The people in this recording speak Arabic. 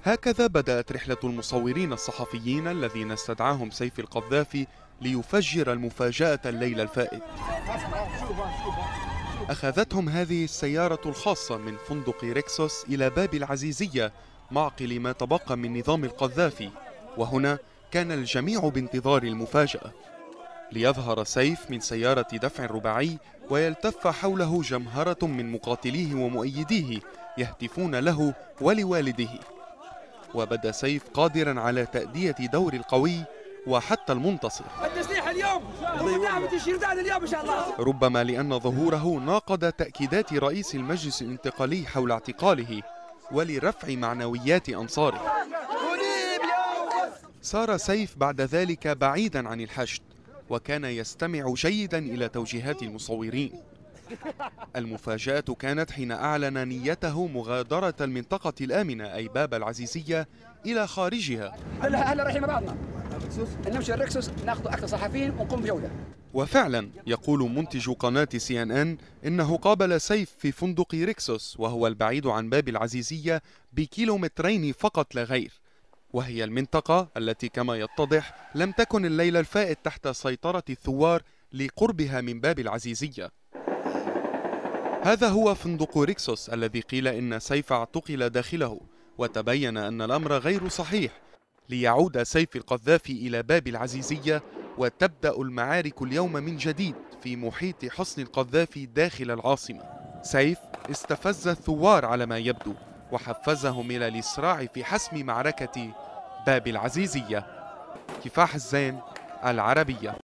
هكذا بدأت رحلة المصورين الصحفيين الذين استدعاهم سيف القذافي ليفجر المفاجأة الليلة الفائت. أخذتهم هذه السيارة الخاصة من فندق ريكسوس إلى باب العزيزية معقل ما تبقى من نظام القذافي، وهنا كان الجميع بانتظار المفاجأة. ليظهر سيف من سيارة دفع رباعي ويلتف حوله جمهرة من مقاتليه ومؤيديه يهتفون له ولوالده، وبدا سيف قادرا على تأدية دور القوي وحتى المنتصر، التسليح اليوم ودعم الشيردان اليوم ان شاء الله. ربما لأن ظهوره ناقض تأكيدات رئيس المجلس الانتقالي حول اعتقاله ولرفع معنويات أنصاره. سار سيف بعد ذلك بعيدا عن الحشد، وكان يستمع جيدا إلى توجيهات المصورين. المفاجأة كانت حين أعلن نيته مغادرة المنطقة الآمنة أي باب العزيزية إلى خارجها. هلا رايحين بعضنا نمشي الركسوس ناخذ أكثر صحفيين ونقوم بجولة. وفعلا يقول منتج قناة CNN إنه قابل سيف في فندق ريكسوس، وهو البعيد عن باب العزيزية بكيلومترين فقط لا غير، وهي المنطقة التي كما يتضح لم تكن الليلة الفائت تحت سيطرة الثوار لقربها من باب العزيزية. هذا هو فندق ريكسوس الذي قيل إن سيف اعتقل داخله، وتبين أن الأمر غير صحيح. ليعود سيف القذافي إلى باب العزيزية وتبدأ المعارك اليوم من جديد في محيط حصن القذافي داخل العاصمة. سيف استفز الثوار على ما يبدو وحفزهم إلى الإسراع في حسم معركة باب العزيزية. كفاح الزين، العربية.